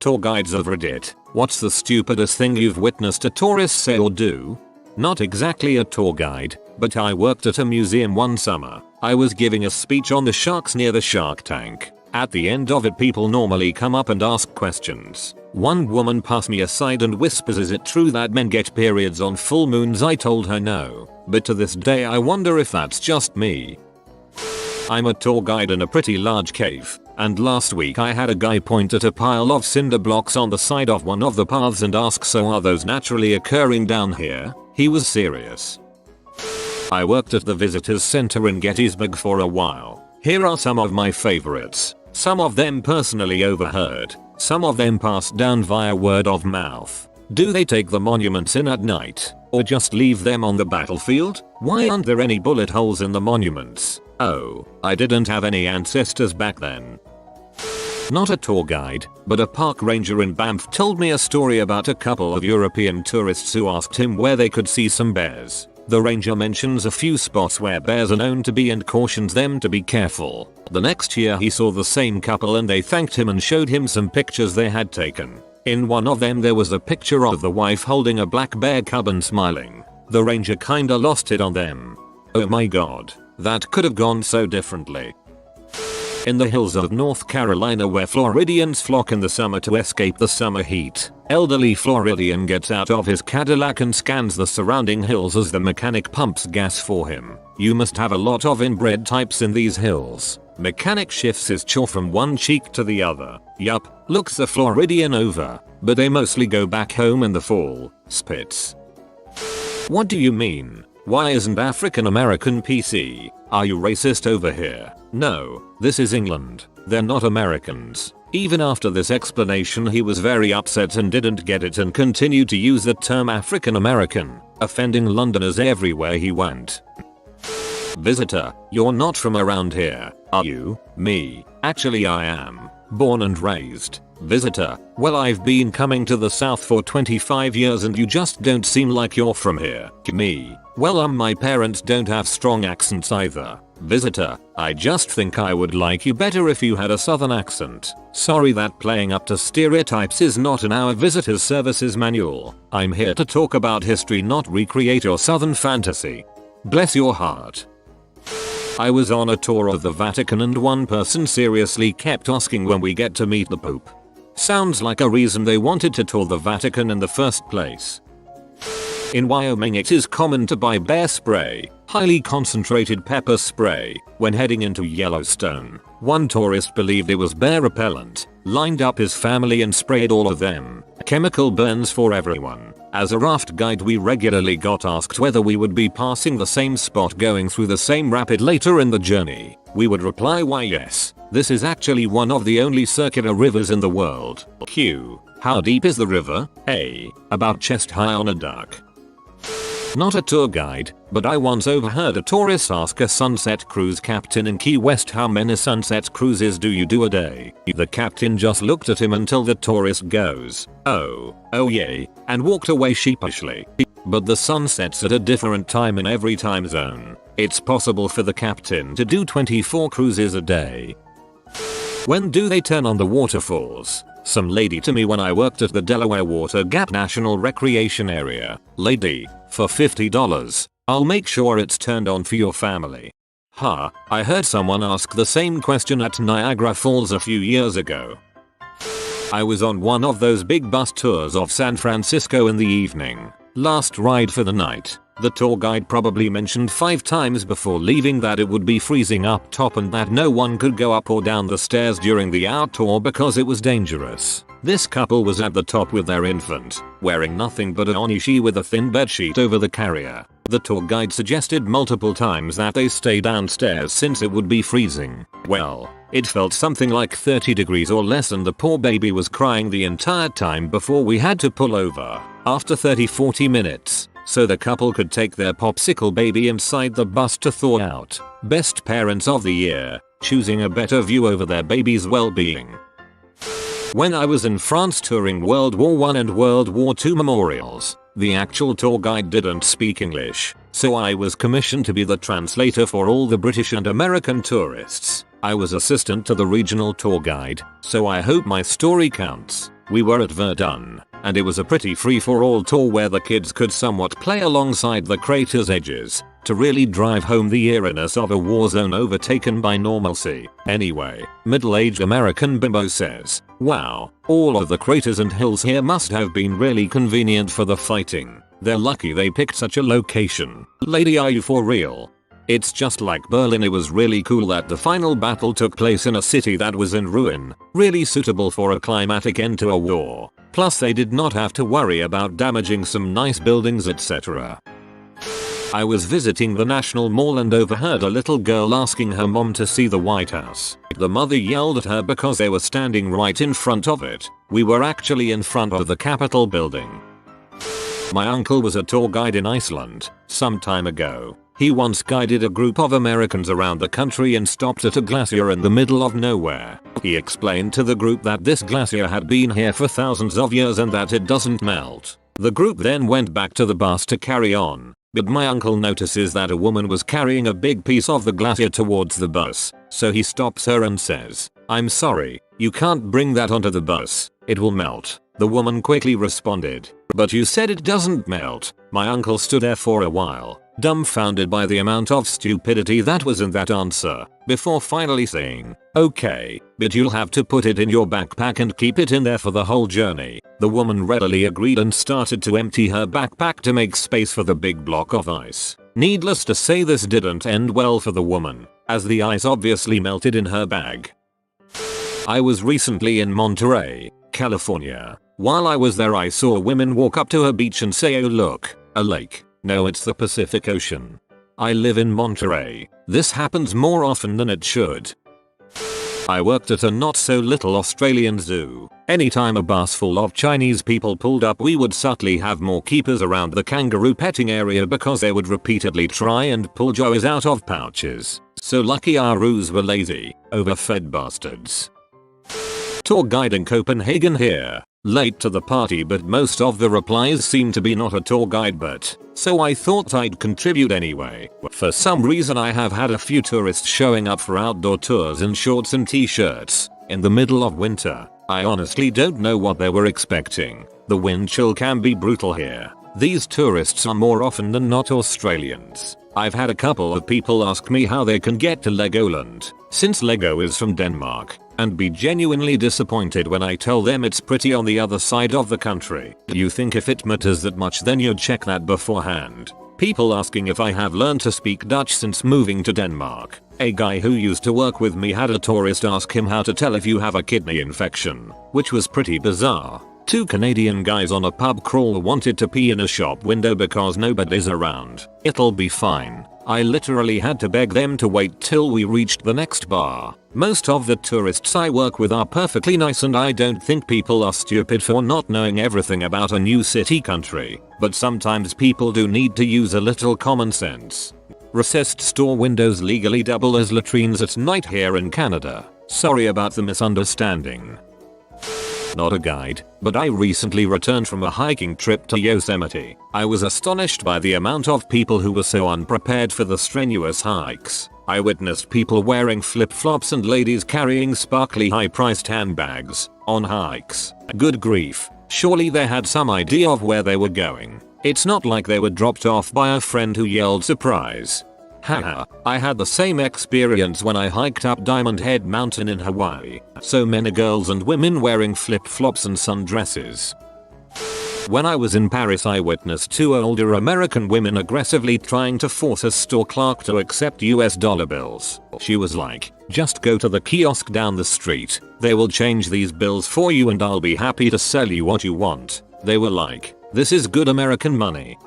Tour guides of Reddit, what's the stupidest thing you've witnessed a tourist say or do? Not exactly a tour guide, but I worked at a museum one summer. I was giving a speech on the sharks near the shark tank. At the end of it, people normally come up and ask questions. One woman passed me aside and whispers, "Is it true that men get periods on full moons?" I told her no, but to this day I wonder if that's just me. I'm a tour guide in a pretty large cave, and last week I had a guy point at a pile of cinder blocks on the side of one of the paths and ask, "So are those naturally occurring down here?" He was serious. I worked at the visitors center in Gettysburg for a while. Here are some of my favorites. Some of them personally overheard. Some of them passed down via word of mouth. Do they take the monuments in at night, or just leave them on the battlefield? Why aren't there any bullet holes in the monuments? Oh, I didn't have any ancestors back then. Not a tour guide, but a park ranger in Banff told me a story about a couple of European tourists who asked him where they could see some bears. The ranger mentions a few spots where bears are known to be and cautions them to be careful. The next year he saw the same couple and they thanked him and showed him some pictures they had taken. In one of them there was a picture of the wife holding a black bear cub and smiling. The ranger kinda lost it on them. Oh my god, that could have gone so differently. In the hills of North Carolina, where Floridians flock in the summer to escape the summer heat, elderly Floridian gets out of his Cadillac and scans the surrounding hills as the mechanic pumps gas for him. You must have a lot of inbred types in these hills. Mechanic shifts his jaw from one cheek to the other. Yup, looks the Floridian over, but they mostly go back home in the fall. Spits. What do you mean? Why isn't African American PC? Are you racist over here? No, this is England. They're not Americans. Even after this explanation he was very upset and didn't get it and continued to use the term African American, offending Londoners everywhere he went. Visitor, you're not from around here, are you? Me. Actually I am. Born and raised. Visitor, well I've been coming to the south for 25 years and you just don't seem like you're from here. Me. Well my parents don't have strong accents either. Visitor, I just think I would like you better if you had a southern accent. Sorry that playing up to stereotypes is not in our visitors services manual. I'm here to talk about history, not recreate your southern fantasy. Bless your heart. I was on a tour of the Vatican and one person seriously kept asking when we get to meet the Pope. Sounds like a reason they wanted to tour the Vatican in the first place. In Wyoming it is common to buy bear spray, highly concentrated pepper spray, when heading into Yellowstone. One tourist believed it was bear repellent, lined up his family and sprayed all of them. Chemical burns for everyone. As a raft guide we regularly got asked whether we would be passing the same spot going through the same rapid later in the journey. We would reply, why yes, this is actually one of the only circular rivers in the world. Q. How deep is the river? A. About chest high on a duck. Not a tour guide, but I once overheard a tourist ask a sunset cruise captain in Key West, how many sunset cruises do you do a day? The captain just looked at him until the tourist goes, oh yay, and walked away sheepishly. But the sun sets at a different time in every time zone. It's possible for the captain to do 24 cruises a day. When do they turn on the waterfalls? Some lady to me when I worked at the Delaware Water Gap National Recreation Area. Lady, for $50, I'll make sure it's turned on for your family. Ha, I heard someone ask the same question at Niagara Falls a few years ago. I was on one of those big bus tours of San Francisco in the evening. Last ride for the night. The tour guide probably mentioned 5 times before leaving that it would be freezing up top and that no one could go up or down the stairs during the hour tour because it was dangerous. This couple was at the top with their infant, wearing nothing but an onishi with a thin bedsheet over the carrier. The tour guide suggested multiple times that they stay downstairs since it would be freezing. Well, it felt something like 30 degrees or less and the poor baby was crying the entire time before we had to pull over. After 30-40 minutes, so the couple could take their popsicle baby inside the bus to thaw out. Best parents of the year, choosing a better view over their baby's well-being. When I was in France touring World War I and World War II memorials, the actual tour guide didn't speak English, so I was commissioned to be the translator for all the British and American tourists. I was assistant to the regional tour guide, so I hope my story counts. We were at Verdun, and it was a pretty free-for-all tour where the kids could somewhat play alongside the crater's edges to really drive home the eeriness of a war zone overtaken by normalcy. Anyway, middle-aged American bimbo says, "Wow, all of the craters and hills here must have been really convenient for the fighting. They're lucky they picked such a location. Lady, are you for real?" It's just like Berlin. It was really cool that the final battle took place in a city that was in ruin, really suitable for a climatic end to a war. Plus they did not have to worry about damaging some nice buildings, etc. I was visiting the National Mall and overheard a little girl asking her mom to see the White House. The mother yelled at her because they were standing right in front of it. We were actually in front of the Capitol building. My uncle was a tour guide in Iceland some time ago. He once guided a group of Americans around the country and stopped at a glacier in the middle of nowhere. He explained to the group that this glacier had been here for thousands of years and that it doesn't melt. The group then went back to the bus to carry on. But my uncle notices that a woman was carrying a big piece of the glacier towards the bus, so he stops her and says, "I'm sorry, you can't bring that onto the bus, it will melt." The woman quickly responded, "But you said it doesn't melt." My uncle stood there for a while, dumbfounded by the amount of stupidity that was in that answer, before finally saying, "Okay, but you'll have to put it in your backpack and keep it in there for the whole journey." The woman readily agreed and started to empty her backpack to make space for the big block of ice. Needless to say, this didn't end well for the woman, as the ice obviously melted in her bag. I was recently in Monterey, California. While I was there, I saw women walk up to a beach and say, "Oh look, a lake." No, it's the Pacific Ocean. I live in Monterey. This happens more often than it should. I worked at a not so little Australian zoo. Anytime a bus full of Chinese people pulled up, we would subtly have more keepers around the kangaroo petting area because they would repeatedly try and pull joeys out of pouches. So lucky our roos were lazy, overfed bastards. Tour guide in Copenhagen here. Late to the party, but most of the replies seem to be not a tour guide but, so I thought I'd contribute anyway. For some reason I have had a few tourists showing up for outdoor tours in shorts and t-shirts in the middle of winter. I honestly don't know what they were expecting. The wind chill can be brutal here. These tourists are more often than not Australians. I've had a couple of people ask me how they can get to Legoland, since Lego is from Denmark, and be genuinely disappointed when I tell them it's pretty on the other side of the country. You think if it matters that much then you'd check that beforehand. People asking if I have learned to speak Dutch since moving to Denmark. A guy who used to work with me had a tourist ask him how to tell if you have a kidney infection, which was pretty bizarre. Two Canadian guys on a pub crawl wanted to pee in a shop window because nobody's around. "It'll be fine." I literally had to beg them to wait till we reached the next bar. Most of the tourists I work with are perfectly nice, and I don't think people are stupid for not knowing everything about a new city country, but sometimes people do need to use a little common sense. Recessed store windows legally double as latrines at night here in Canada. Sorry about the misunderstanding. Not a guide, but I recently returned from a hiking trip to Yosemite. I was astonished by the amount of people who were so unprepared for the strenuous hikes. I witnessed people wearing flip-flops and ladies carrying sparkly high-priced handbags on hikes. Good grief, surely they had some idea of where they were going. It's not like they were dropped off by a friend who yelled surprise. Haha, I had the same experience when I hiked up Diamond Head Mountain in Hawaii. So many girls and women wearing flip-flops and sundresses. When I was in Paris, I witnessed two older American women aggressively trying to force a store clerk to accept US dollar bills. She was like, "Just go to the kiosk down the street. They will change these bills for you and I'll be happy to sell you what you want." They were like, "This is good American money."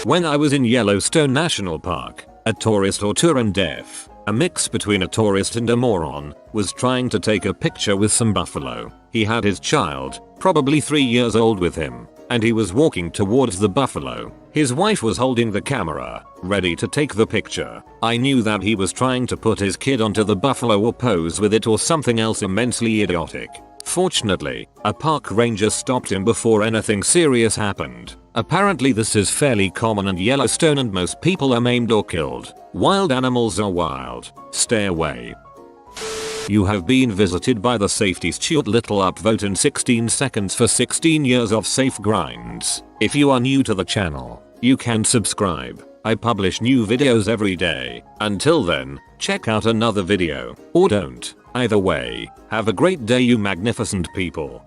When I was in Yellowstone National Park, a tourist or touran deaf, a mix between a tourist and a moron, was trying to take a picture with some buffalo. He had his child, probably 3 years old, with him, and he was walking towards the buffalo. His wife was holding the camera, ready to take the picture. I knew that he was trying to put his kid onto the buffalo or pose with it or something else immensely idiotic. Fortunately, a park ranger stopped him before anything serious happened. Apparently this is fairly common in Yellowstone and most people are maimed or killed. Wild animals are wild. Stay away. You have been visited by the safety steward. Little upvote in 16 seconds for 16 years of safe grinds. If you are new to the channel, you can subscribe. I publish new videos every day. Until then, check out another video, or don't. Either way, have a great day you magnificent people.